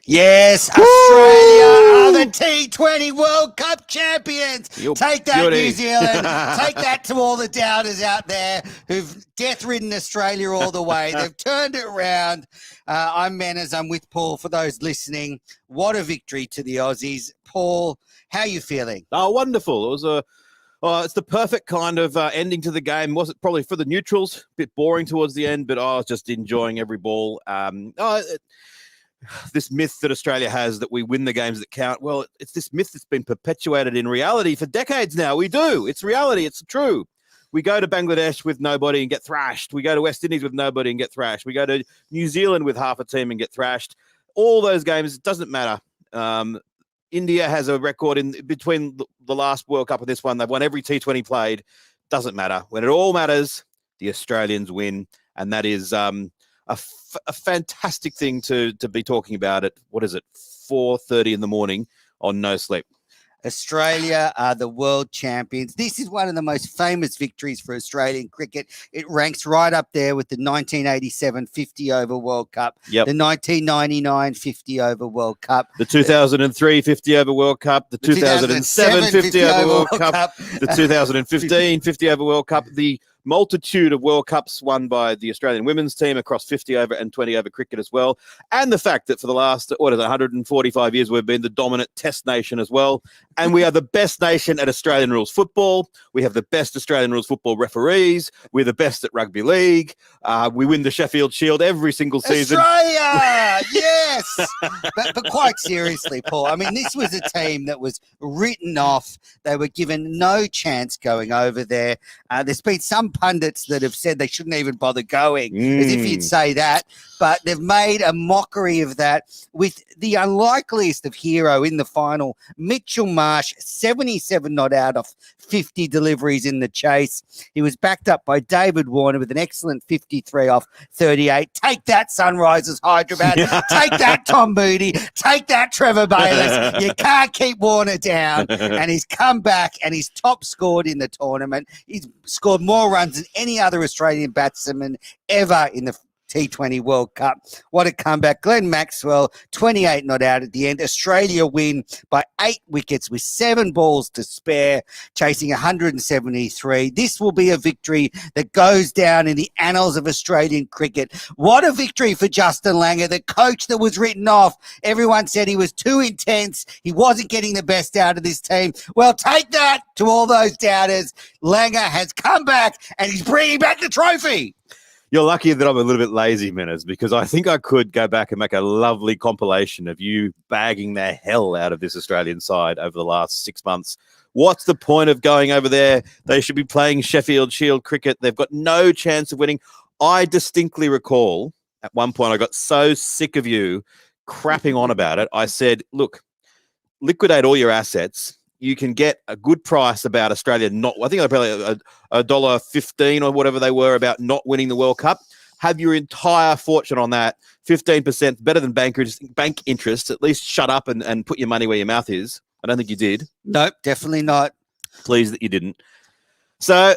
Yes, Australia are the T20 World Cup champions. Take that, beauty. New Zealand. Take that to all the doubters out there who've death-ridden Australia all the way. They've turned it around. I'm Manners. I'm with Paul. For those listening, what a victory to the Aussies. Paul, how are you feeling? Oh, wonderful. It was it's the perfect kind of ending to the game. Was it probably for the neutrals? A bit boring towards the end, but I was just enjoying every ball. This myth that Australia has that we win the games that count. Well, it's this myth that's been perpetuated in reality for decades now. We do. It's reality. It's true. We go to Bangladesh with nobody and get thrashed. We go to West Indies with nobody and get thrashed. We go to New Zealand with half a team and get thrashed. All those games, it doesn't matter. India has a record in between the last World Cup and this one. They've won every T20 played. Doesn't matter. When it all matters, the Australians win. And that is a fantastic thing to be talking about at, 4:30 in the morning on No Sleep. Australia are the world champions. This is one of the most famous victories for Australian cricket. It ranks right up there with the 1987 50-over World Cup, the 1999 50-over World Cup, the 2003 50-over World Cup, the 2007 50-over World Cup, the 2015 50-over World Cup, the multitude of World Cups won by the Australian women's team across 50-over and 20-over cricket as well. And the fact that for the last, 145 years, we've been the dominant test nation as well. And we are the best nation at Australian rules football. We have the best Australian rules football referees. We're the best at rugby league. We win the Sheffield Shield every single season. Australia! Yes! But quite seriously, Paul, I mean, this was a team that was written off. They were given no chance going over there. There's been some pundits that have said they shouldn't even bother going, as if you'd say that, but they've made a mockery of that with the unlikeliest of hero in the final, Mitchell Marsh, 77 not out of 50 deliveries in the chase. He was backed up by David Warner with an excellent 53 off 38. Take that, Sunrisers Hyderabad. Take that, Tom Moody. Take that, Trevor Bayliss. You can't keep Warner down. And he's come back and he's top scored in the tournament. He's scored more runs than any other Australian batsman ever in the T20 World Cup. What a comeback. Glenn Maxwell, 28 not out at the end. Australia win by 8 wickets with 7 balls to spare, chasing 173. This will be a victory that goes down in the annals of Australian cricket. What a victory for Justin Langer, the coach that was written off. Everyone said he was too intense. He wasn't getting the best out of this team. Well, take that to all those doubters. Langer has come back and he's bringing back the trophy. You're lucky that I'm a little bit lazy, Manners, because I think I could go back and make a lovely compilation of you bagging the hell out of this Australian side over the last 6 months. What's the point of going over there? They should be playing Sheffield Shield cricket. They've got no chance of winning. I distinctly recall at one point I got so sick of you crapping on about it. I said, look, liquidate all your assets. You can get a good price about Australia not. I think I probably $1.15 or whatever they were about not winning the World Cup. Have your entire fortune on that. 15% better than bank interest. At least shut up and put your money where your mouth is. I don't think you did. Nope, definitely not. Pleased that you didn't. So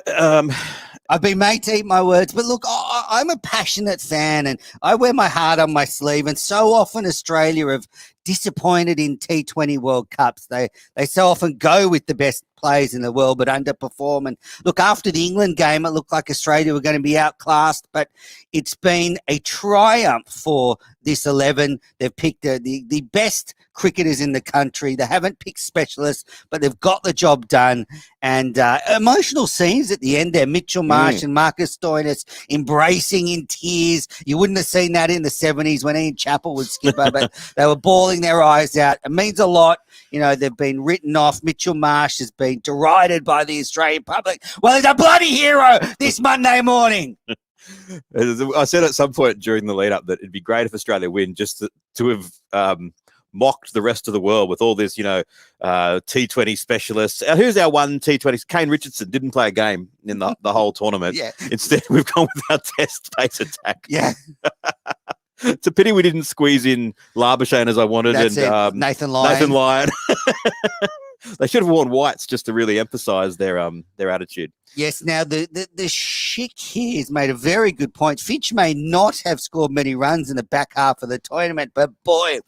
I've been made to eat my words, but look, I'm a passionate fan and I wear my heart on my sleeve. And so often Australia have disappointed in T20 World Cups. They so often go with the best players in the world but underperform. And look, after the England game, it looked like Australia were going to be outclassed, but it's been a triumph for this 11. They've picked the best cricketers in the country. They haven't picked specialists, but they've got the job done. And emotional scenes at the end there. Mitchell Marsh and Marcus Stoinis embracing in tears. You wouldn't have seen that in the 70s when Ian Chappell was skipper, but they were bawling their eyes out. It means a lot. You know, they've been written off. Mitchell Marsh has been derided by the Australian public. Well, he's a bloody hero this Monday morning. I said at some point during the lead up that it'd be great if Australia win just to have mocked the rest of the world with all this, T20 specialists. Who's our one T20? Kane Richardson didn't play a game in the whole tournament. Yeah. Instead, we've gone with our test pace attack. Yeah. It's a pity we didn't squeeze in Labuschagne as I wanted. That's and Nathan Lyon. They should have worn whites just to really emphasise their attitude. Yes, now the Schick here has made a very good point. Finch may not have scored many runs in the back half of the tournament, but boy,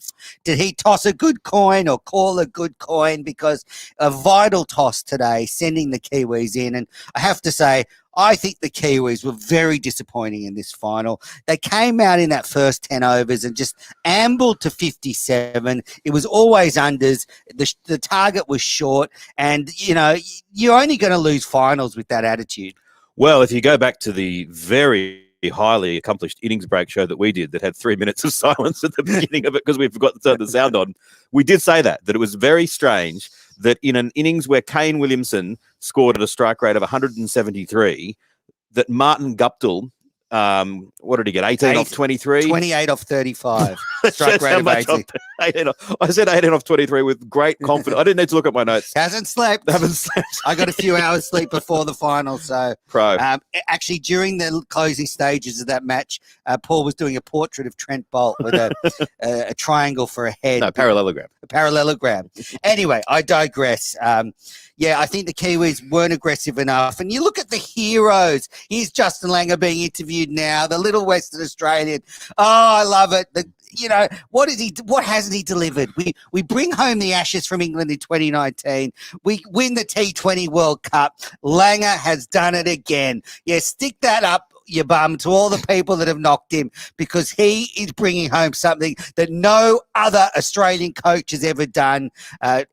did he toss a good coin or call a good coin, because a vital toss today, sending the Kiwis in. And I have to say, I think the Kiwis were very disappointing in this final. They came out in that first 10 overs and just ambled to 57. It was always unders. The target was short. And, you know, you're only going to lose finals with that attitude. Well, if you go back to the very highly accomplished innings break show that we did that had 3 minutes of silence at the beginning of it because we forgot to turn the sound on, we did say that it was very strange that in an innings where Kane Williamson scored at a strike rate of 173, that Martin Guptill, what did he get, 18 off 23? 28 off 35. Strike rate of 80. I said 18 off 23 with great confidence. I didn't need to look at my notes. Haven't slept. I got a few hours sleep before the final. So, Pro. Actually, during the closing stages of that match, Paul was doing a portrait of Trent Bolt with a triangle for a head. No, parallelogram. A parallelogram. Anyway, I digress. Yeah, I think the Kiwis weren't aggressive enough. And you look at the heroes. Here's Justin Langer being interviewed now, the little Western Australian. Oh, I love it. What hasn't he delivered? We bring home the Ashes from England in 2019. We win the T20 World Cup. Langer has done it again. Yeah, stick that up your bum to all the people that have knocked him, because he is bringing home something that no other Australian coach has ever done.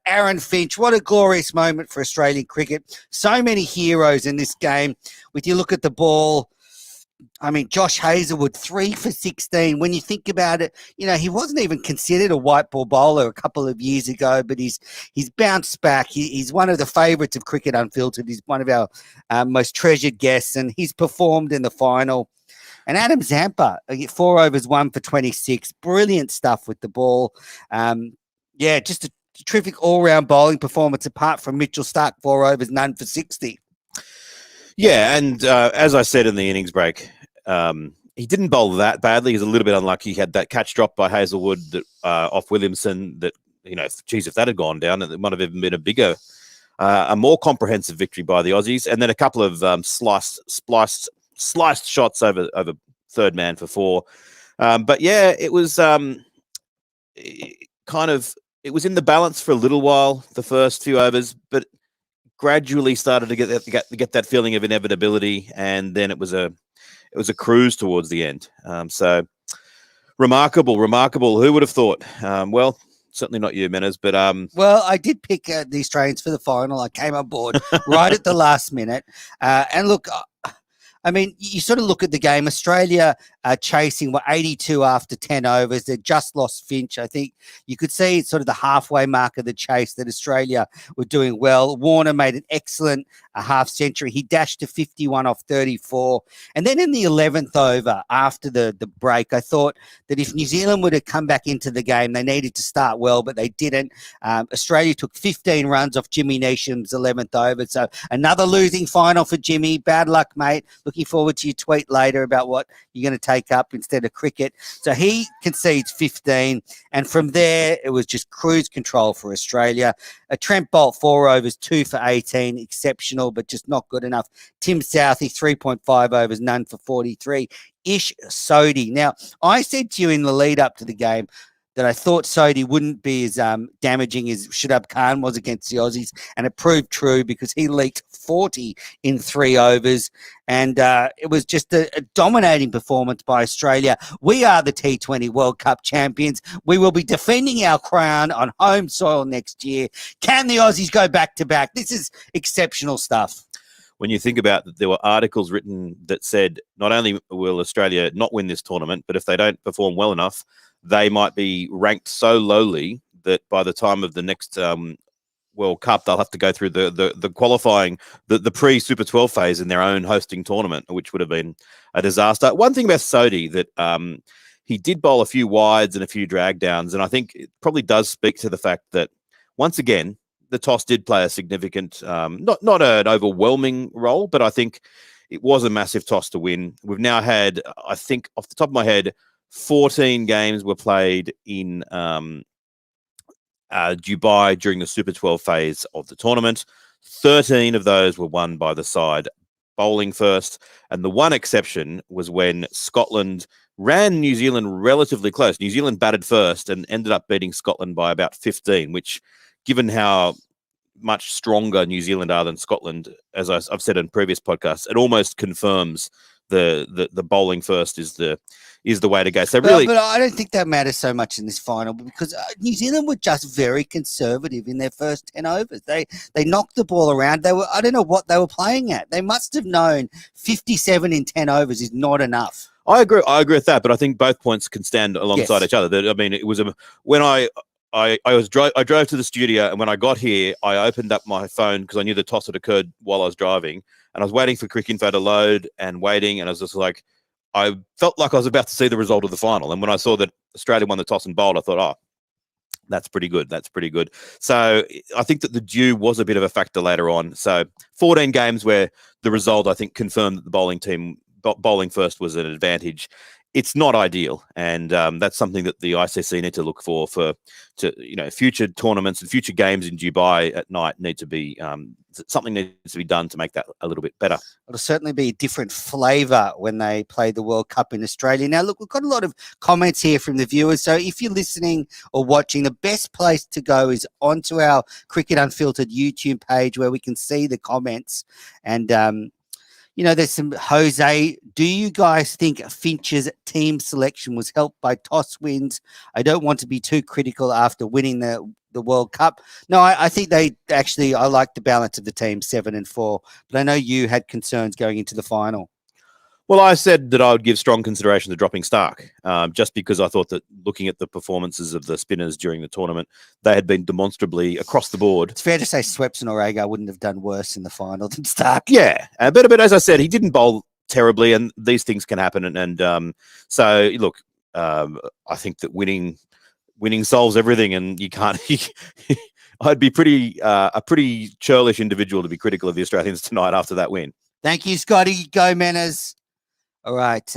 Aaron Finch, what a glorious moment for Australian cricket. So many heroes in this game. When you look at the ball, I mean, Josh Hazelwood, 3 for 16. When you think about it, you know, he wasn't even considered a white ball bowler a couple of years ago, but he's bounced back. He's one of the favourites of Cricket Unfiltered. He's one of our most treasured guests, and he's performed in the final. And Adam Zampa, 4 overs, 1 for 26. Brilliant stuff with the ball. Yeah, just a terrific all-round bowling performance, apart from Mitchell Starc, 4 overs, none for 60. Yeah, and as I said in the innings break, he didn't bowl that badly. He was a little bit unlucky. He had that catch drop by Hazelwood that, off Williamson that, you know, geez, if that had gone down, it might have even been a more comprehensive victory by the Aussies. And then a couple of sliced shots over third man for 4. But yeah, it was it was in the balance for a little while, the first few overs, but gradually started to get that feeling of inevitability, and then it was a cruise towards the end. So remarkable. Who would have thought? Well, certainly not you, Menners, but well, I did pick the Australians for the final. I came on board right at the last minute, and look, I mean, you sort of look at the game. Australia chasing 82 after 10 overs. They just lost Finch. I think you could see it's sort of the halfway mark of the chase that Australia were doing well. Warner made an excellent half century. He dashed to 51 off 34. And then in the 11th over, after the break, I thought that if New Zealand would have come back into the game, they needed to start well, but they didn't. Australia took 15 runs off Jimmy Neesham's 11th over. So another losing final for Jimmy. Bad luck, mate. Looking forward to your tweet later about what you're going to take up instead of cricket. So he concedes 15, and from there it was just cruise control for Australia. Trent Bolt, 4 overs, 2 for 18, exceptional, but just not good enough. Tim Southey, 3.5 overs, none for 43. Ish Sodhi. Now, I said to you in the lead up to the game that I thought Sodhi wouldn't be as damaging as Shadab Khan was against the Aussies, and it proved true because he leaked 40 in 3 overs, and it was just a dominating performance by Australia. We are the T20 World Cup champions. We will be defending our crown on home soil next year. Can the Aussies go back-to-back? This is exceptional stuff. When you think about that, there were articles written that said not only will Australia not win this tournament, but if they don't perform well enough, they might be ranked so lowly that by the time of the next World Cup, they'll have to go through the qualifying, the pre-Super 12 phase in their own hosting tournament, which would have been a disaster. One thing about Sodhi that he did bowl a few wides and a few drag downs, and I think it probably does speak to the fact that, once again, the toss did play a significant, not an overwhelming role, but I think it was a massive toss to win. We've now had, I think, off the top of my head, 14 games were played in Dubai during the Super 12 phase of the tournament. 13 of those were won by the side bowling first. And the one exception was when Scotland ran New Zealand relatively close. New Zealand batted first and ended up beating Scotland by about 15, which, given how much stronger New Zealand are than Scotland, as I've said in previous podcasts, it almost confirms the bowling first is the way to go. So really, but I don't think that matters so much in this final because New Zealand were just very conservative in their first 10 overs. They knocked the ball around. I don't know what they were playing at. They must have known 57 in 10 overs is not enough. I agree with that, but I think both points can stand alongside each other. I mean, it was when I drove to the studio, and when I got here, I opened up my phone because I knew the toss had occurred while I was driving, and I was waiting for Cricinfo to load and waiting, and I was just like, I felt like I was about to see the result of the final. And when I saw that Australia won the toss and bowled, I thought, oh, that's pretty good. That's pretty good. So I think that the dew was a bit of a factor later on. So 14 games where the result, I think, confirmed that the bowling team bowling first was an advantage. It's not ideal, and that's something that the ICC need to look for future tournaments and future games in Dubai at night need to be something needs to be done to make that a little bit better. It'll certainly be a different flavour when they play the World Cup in Australia. Now, look, we've got a lot of comments here from the viewers, so if you're listening or watching, the best place to go is onto our Cricket Unfiltered YouTube page where we can see the comments. And there's some Jose. Do you guys think Finch's team selection was helped by toss wins? I don't want to be too critical after winning the World Cup. No, I think I like the balance of the team 7 and 4, but I know you had concerns going into the final. Well, I said that I would give strong consideration to dropping Stark, just because I thought that looking at the performances of the spinners during the tournament, they had been demonstrably across the board. It's fair to say Sweps and Orega wouldn't have done worse in the final than Stark. Yeah, but as I said, he didn't bowl terribly, and these things can happen. And so, look, I think that winning solves everything, and you can't. I'd be a pretty churlish individual to be critical of the Australians tonight after that win. Thank you, Scotty. Go, Manners. All right.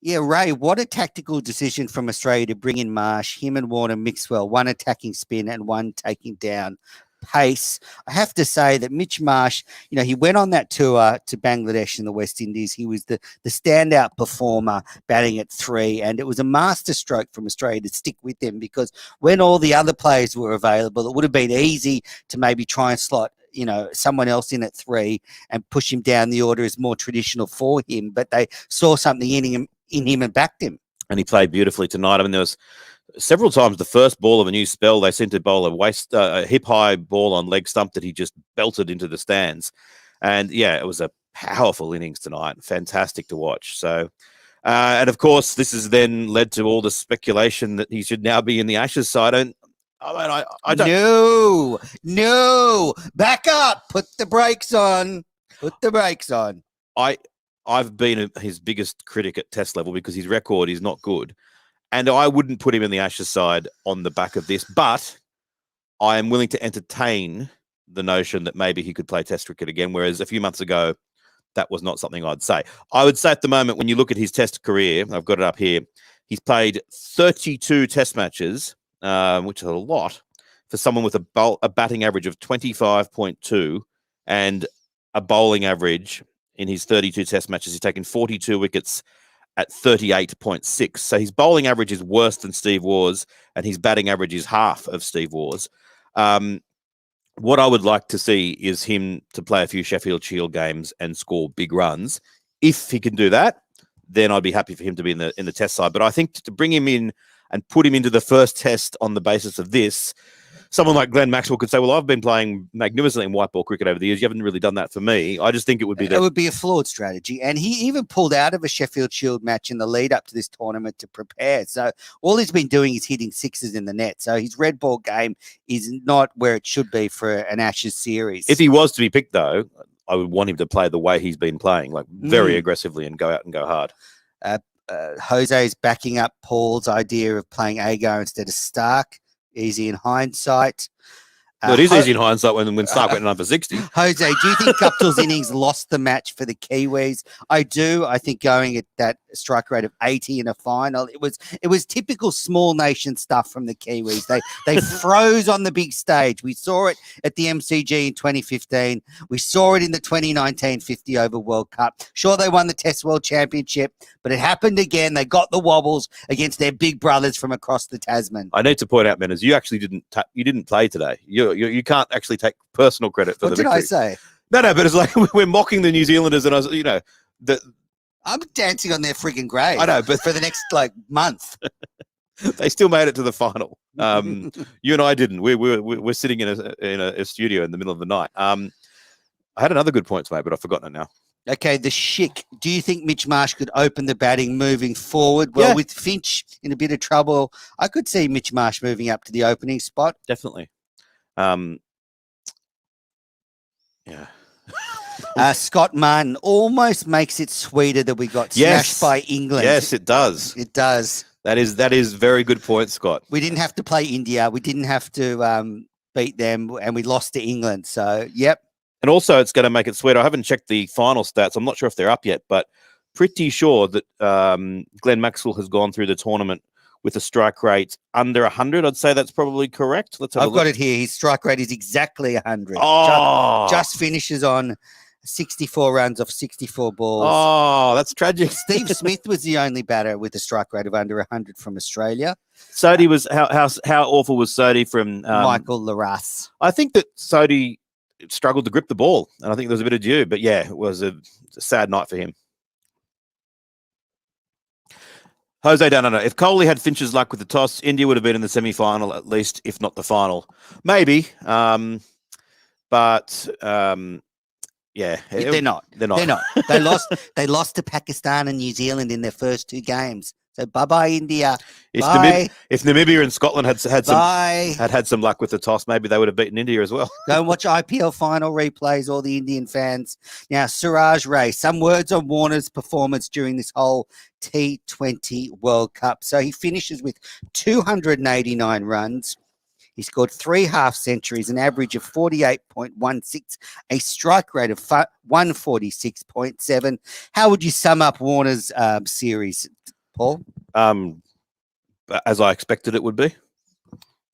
Ray, what a tactical decision from Australia to bring in Marsh, him and Warner Mixwell, one attacking spin and one taking down pace. I have to say that Mitch Marsh, he went on that tour to Bangladesh in the West Indies. He was the standout performer batting at 3, and it was a masterstroke from Australia to stick with him because when all the other players were available, it would have been easy to maybe try and slot someone else in at 3 and push him down the order as more traditional for him, but they saw something in him and backed him. And he played beautifully tonight. I mean, there was several times the first ball of a new spell, they sent to bowl a hip-high ball on leg stump that he just belted into the stands. And, yeah, it was a powerful innings tonight. Fantastic to watch. So, and, of course, this has then led to all the speculation that he should now be in the Ashes side. I don't. No. Back up. Put the brakes on. I've been his biggest critic at Test level because his record is not good. And I wouldn't put him in the Ashes side on the back of this. But I am willing to entertain the notion that maybe he could play Test cricket again, whereas a few months ago, that was not something I'd say. I would say at the moment, when you look at his Test career, I've got it up here, he's played 32 Test matches, which is a lot for someone with a batting average of 25.2 and a bowling average in his 32 Test matches. He's taken 42 wickets at 38.6. So his bowling average is worse than Steve Waugh's, and his batting average is half of Steve Waugh's. What I would like to see is him to play a few Sheffield Shield games and score big runs. If he can do that, then I'd be happy for him to be in the Test side. But I think to bring him in and put him into the first Test on the basis of this, someone like Glenn Maxwell could say, well, I've been playing magnificently in white ball cricket over the years. You haven't really done that for me. I just think it would be... It would be a flawed strategy. And he even pulled out of a Sheffield Shield match in the lead up to this tournament to prepare. So all he's been doing is hitting sixes in the net. So his red ball game is not where it should be for an Ashes series. If he was to be picked, though, I would want him to play the way he's been playing, like very aggressively and go out and go hard. Jose's backing up Paul's idea of playing Agar instead of Stark. Easy in hindsight. Well, it is easy in hindsight when Stark went number 60. Jose, do you think Guptill's innings lost the match for the Kiwis? I do. I think going at that strike rate of 80 in a final, it was typical small nation stuff from the Kiwis. They froze on the big stage. We saw it at the MCG in 2015. We saw it in the 2019 50 over World Cup. Sure, they won the Test World Championship, but it happened again. They got the wobbles against their big brothers from across the Tasman. I need to point out, Menners, you actually didn't play today. You can't actually take personal credit for the victory. What did I say? No, but it's like we're mocking the New Zealanders, and I'm dancing on their frigging grave. I know, but for the next month, they still made it to the final. You and I didn't. We're sitting in a studio in the middle of the night. I had another good point to make, but I've forgotten it now. Okay, the Schick. Do you think Mitch Marsh could open the batting moving forward? Well, with Finch in a bit of trouble, I could see Mitch Marsh moving up to the opening spot. Definitely. Scott Martin almost makes it sweeter that we got smashed by England. Yes, it does. It does. That is very good point, Scott. We didn't have to play India. We didn't have to beat them, and we lost to England. So, yep. And also, it's going to make it sweeter. I haven't checked the final stats. I'm not sure if they're up yet, but pretty sure that Glenn Maxwell has gone through the tournament with a strike rate under 100. I'd say that's probably correct. I've got it here. His strike rate is exactly 100. Oh. Just finishes on 64 runs off 64 balls. Oh, that's tragic. Steve Smith was the only batter with a strike rate of under 100 from Australia. Sodhi was how awful was Sodhi from Michael Larras? I think that Sodhi struggled to grip the ball, and I think there was a bit of due. But yeah, it was a sad night for him. Jose down under. If Kohli had Finch's luck with the toss, India would have been in the semi-final at least, if not the final. Maybe, but. Yeah, they're not. They're not. They lost to Pakistan and New Zealand in their first two games. So bye India. If Namibia and Scotland had some luck with the toss, maybe they would have beaten India as well. Go and watch IPL final replays, all the Indian fans. Now, Suraj Ray, some words on Warner's performance during this whole T20 World Cup. So he finishes with 289 runs. He scored 3 half-centuries, an average of 48.16, a strike rate of 146.7. How would you sum up Warner's series, Paul? As I expected it would be.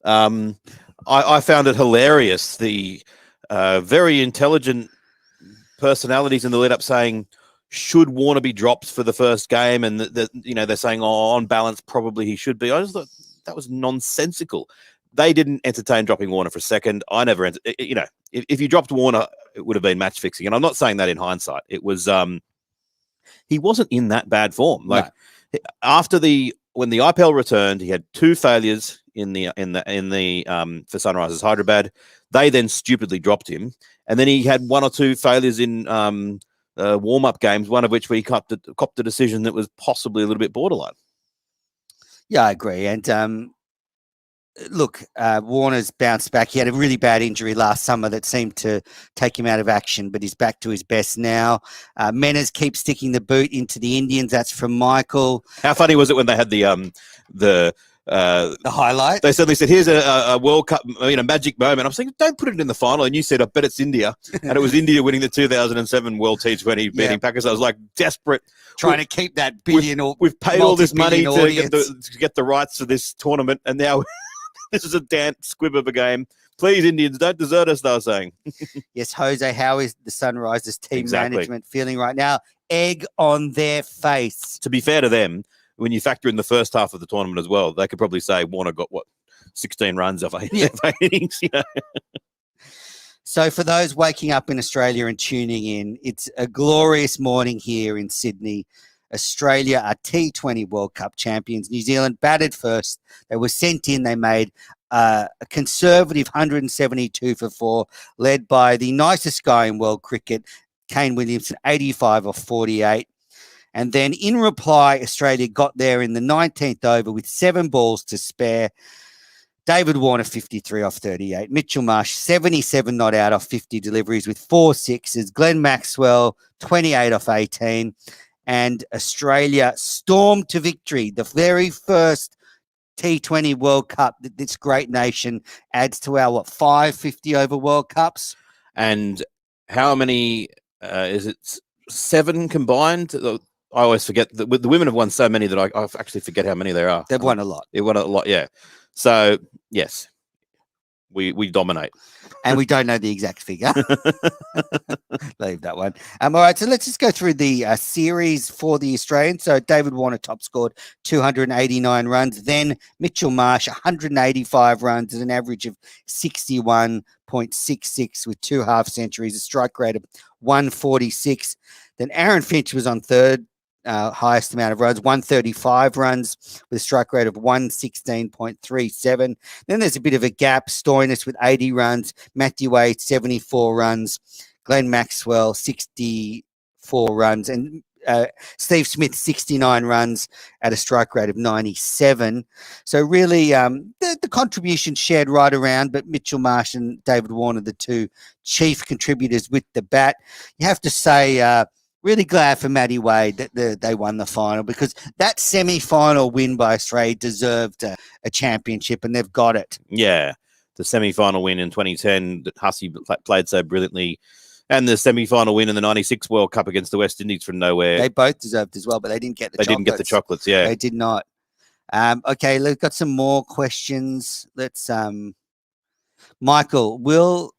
I found it hilarious, the very intelligent personalities in the lead-up saying, should Warner be dropped for the first game? And they're saying, on balance, probably he should be. I just thought that was nonsensical. They didn't entertain dropping Warner for a second. I never, if you dropped Warner, it would have been match fixing. And I'm not saying that in hindsight. It was, he wasn't in that bad form. When the IPL returned, he had 2 failures in the for Sunrisers Hyderabad. They then stupidly dropped him, and then he had 1 or 2 failures in warm-up games. One of which we copped a decision that was possibly a little bit borderline. Yeah, I agree. And look, Warner's bounced back. He had a really bad injury last summer that seemed to take him out of action, but he's back to his best now. Menners keeps sticking the boot into the Indians. That's from Michael. How funny was it when they had the highlight? They suddenly said, "Here's a World Cup, magic moment." I'm saying, "Don't put it in the final." And you said, "I bet it's India," and it was India winning the 2007 World T20, beating Pakistan. I was like desperate, trying to keep that billion. We've paid all this money to get the rights to this tournament, and now. This is a damn squib of a game. Please, Indians, don't desert us, they were saying. Yes, Jose, how is the Sunrisers team management feeling right now? Egg on their face. To be fair to them, when you factor in the first half of the tournament as well, they could probably say Warner got, 16 runs off 8 innings, So for those waking up in Australia and tuning in, it's a glorious morning here in Sydney. Australia are T20 World Cup champions. New Zealand batted first. They were sent in. They made a conservative 172 for 4, led by the nicest guy in world cricket, Kane Williamson, 85 off 48. And then in reply, Australia got there in the 19th over with 7 balls to spare. David Warner, 53 off 38. Mitchell Marsh, 77 not out off 50 deliveries with 4 sixes. Glenn Maxwell, 28 off 18. And Australia stormed to victory, the very first T20 World Cup that this great nation adds to our 550 over World Cups. And how many is it? 7 combined? I always forget. The women have won so many that I actually forget how many there are. They've won a lot. They won a lot, yeah. So, yes, we dominate. And we don't know the exact figure. Leave that one. All right, so let's just go through the series for the Australians. So David Warner top scored 289 runs. Then Mitchell Marsh 185 runs at an average of 61.66 with 2 half centuries, a strike rate of 146. Then Aaron Finch was on third. Highest amount of runs, 135 runs with a strike rate of 116.37. Then there's a bit of a gap. Stoinis with 80 runs, Matthew Wade 74 runs, Glenn Maxwell 64 runs, and Steve Smith 69 runs at a strike rate of 97. So really the contribution shared right around, but Mitchell Marsh and David Warner, the 2 chief contributors with the bat. You have to say really glad for Matty Wade that they won the final, because that semi-final win by Australia deserved a championship, and they've got it. Yeah, the semi-final win in 2010 that Hussey played so brilliantly, and the semi-final win in the 96 World Cup against the West Indies from nowhere. They both deserved as well, but they didn't get the chocolates. They didn't get the chocolates, yeah. They did not. Okay, we've got some more questions. Let's, Michael, we're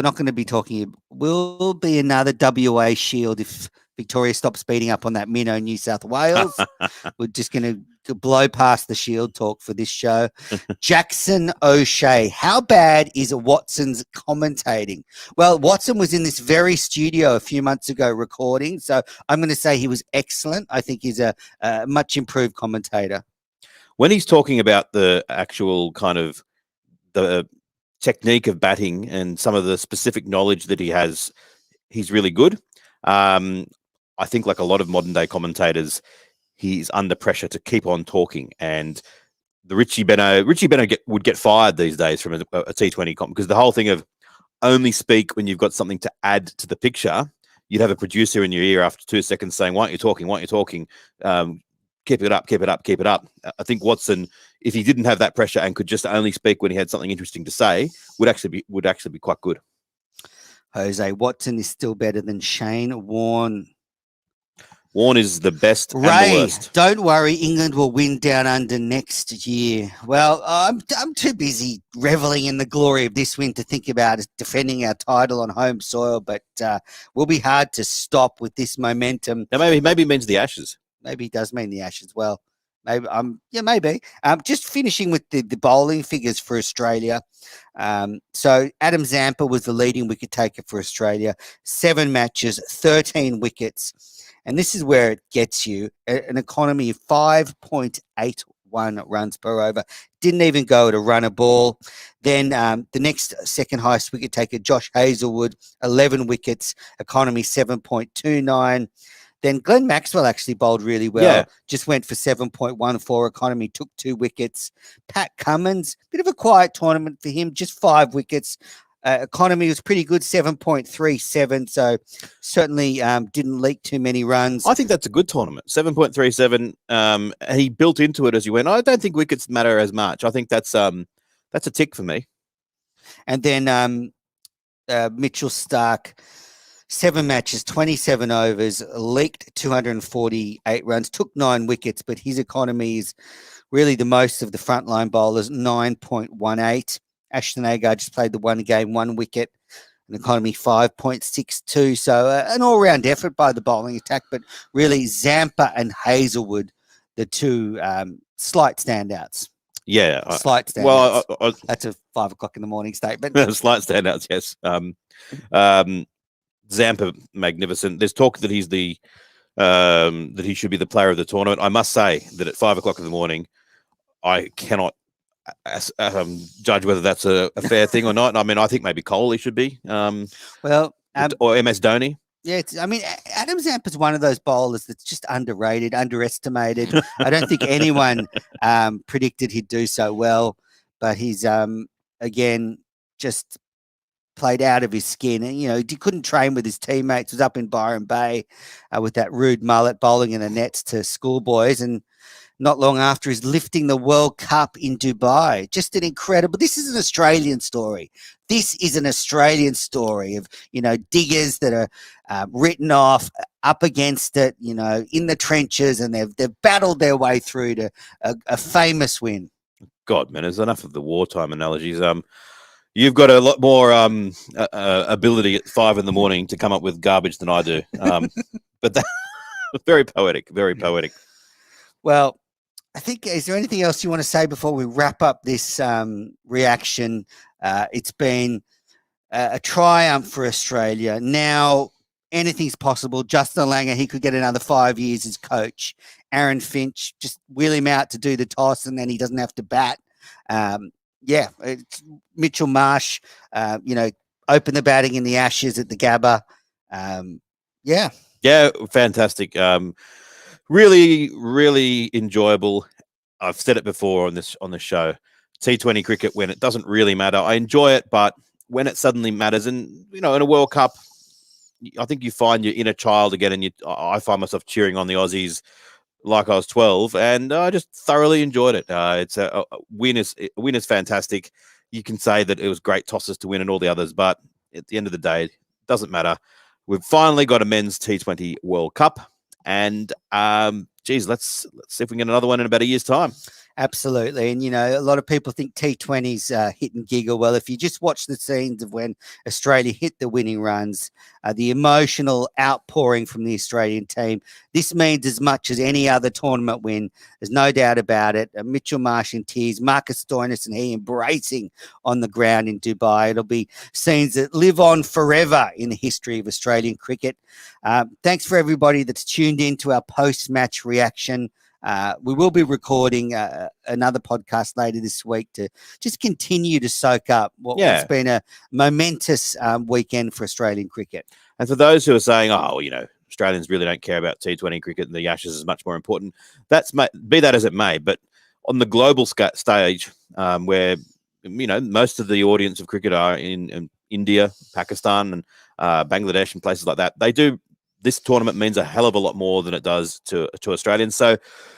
not going to be talking. Will be another WA Shield if Victoria stops beating up on that minnow New South Wales. We're just going to blow past the Shield talk for this show. Jackson O'Shea, how bad is Watson's commentating? Well, Watson was in this very studio a few months ago recording, so I'm going to say he was excellent. I think he's a much improved commentator. When he's talking about the actual kind of the technique of batting and some of the specific knowledge that he has, he's really good. I think like a lot of modern day commentators, he's under pressure to keep on talking. And the Richie Beno would get fired these days from a T20 comp, because the whole thing of only speak when you've got something to add to the picture. You'd have a producer in your ear after 2 seconds saying, "Why aren't you talking? Why aren't you talking?" Keep it up, keep it up, keep it up. I think Watson, if he didn't have that pressure and could just only speak when he had something interesting to say, would actually be quite good. Jose, Watson is still better than Shane Warne. Warne is the best and Ray, the worst. Don't worry, England will win down under next year. Well, I'm too busy reveling in the glory of this win to think about defending our title on home soil, but will be hard to stop with this momentum. Now maybe it means the Ashes. Maybe it does mean the Ashes. Well, maybe maybe. Just finishing with the bowling figures for Australia. So Adam Zampa was the leading wicket taker for Australia. 7 matches, 13 wickets. And this is where it gets you. An economy of 5.81 runs per over. Didn't even go to run a ball. Then the next second highest wicket taker, Josh Hazelwood, 11 wickets, economy 7.29. Then Glenn Maxwell actually bowled really well. Yeah. Just went for 7.14 economy, took 2 wickets. Pat Cummins, bit of a quiet tournament for him, just 5 wickets. Economy was pretty good, 7.37. So certainly didn't leak too many runs. I think that's a good tournament, 7.37. He built into it as you went. I don't think wickets matter as much. I think that's a tick for me. And then Mitchell Stark, 7 matches, 27 overs, leaked 248 runs, took 9 wickets, but his economy is really the most of the frontline bowlers, 9.18. Ashton Agar just played the 1 game, 1 wicket, an economy 5.62. So an all-round effort by the bowling attack, but really Zampa and Hazelwood, the 2 slight standouts. Yeah. Slight standouts. Well, that's a 5 o'clock in the morning statement. Slight standouts, yes. Zampa, magnificent. There's talk that he's that he should be the player of the tournament. I must say that at 5 o'clock in the morning, I cannot judge whether that's a fair thing or not. I mean, I think maybe Kohli should be. Or MS Dhoni. Yeah, Adam Zampa's one of those bowlers that's just underrated, underestimated. I don't think anyone predicted he'd do so well, but he's again just played out of his skin. And, he couldn't train with his teammates. Was up in Byron Bay with that rude mullet bowling in the nets to schoolboys, and not long after is lifting the World Cup in Dubai. Just an incredible, this is an Australian story. This is an Australian story of, diggers that are written off, up against it, in the trenches, and they've battled their way through to a famous win. God, man, there's enough of the wartime analogies. You've got a lot more ability at 5 a.m. to come up with garbage than I do. But that very poetic, very poetic. Well, I think, is there anything else you want to say before we wrap up this reaction? It's been a triumph for Australia. Now, anything's possible. Justin Langer, he could get another 5 years as coach. Aaron Finch, just wheel him out to do the toss, and then he doesn't have to bat. Mitchell Marsh, open the batting in the Ashes at the Gabba. Yeah, fantastic. Really, really enjoyable. I've said it before on the show. T20 cricket, when it doesn't really matter, I enjoy it, but when it suddenly matters, and in a World Cup, I think you find your inner child again, and I find myself cheering on the Aussies like I was 12, and I just thoroughly enjoyed it. It's a win is fantastic. You can say that it was great tosses to win and all the others, but at the end of the day, it doesn't matter. We've finally got a men's T20 World Cup, and let's see if we can get another one in about a year's time. Absolutely. And, a lot of people think T20s hit and giggle. Well, if you just watch the scenes of when Australia hit the winning runs, the emotional outpouring from the Australian team, this means as much as any other tournament win. There's no doubt about it. Mitchell Marsh in tears, Marcus Stoinis and he embracing on the ground in Dubai. It'll be scenes that live on forever in the history of Australian cricket. Thanks for everybody that's tuned in to our post-match reaction. We will be recording another podcast later this week to just continue to soak up what's been a momentous weekend for Australian cricket. And for those who are saying, Australians really don't care about T20 cricket and the Ashes is much more important, be that as it may, but on the global stage, where most of the audience of cricket are in India, Pakistan, and Bangladesh and places like that, this tournament means a hell of a lot more than it does to Australians. So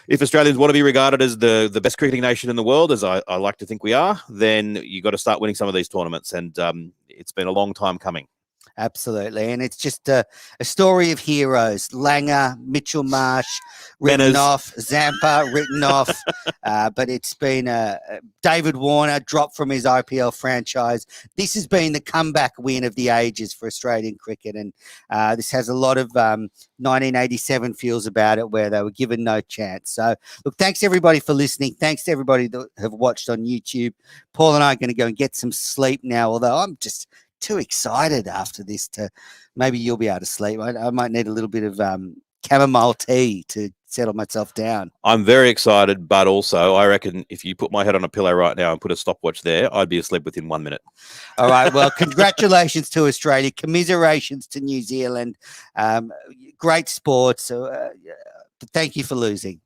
if Australians want to be regarded as the best cricketing nation in the world, as I like to think we are, then you got to start winning some of these tournaments. And it's been a long time coming. Absolutely. And it's just a story of heroes. Langer, Mitchell Marsh, written off, Zampa, written off. But it's been David Warner dropped from his IPL franchise. This has been the comeback win of the ages for Australian cricket. And this has a lot of 1987 feels about it, where they were given no chance. So, look, thanks everybody for listening. Thanks to everybody that have watched on YouTube. Paul and I are going to go and get some sleep now, although I'm just too excited after this to maybe you'll be able to sleep. I might need a little bit of chamomile tea to settle myself down. I'm very excited, but also I reckon if you put my head on a pillow right now and put a stopwatch there, I'd be asleep within 1 minute. All right. Well, congratulations to Australia. Commiserations to New Zealand. Great sports. Thank you for losing.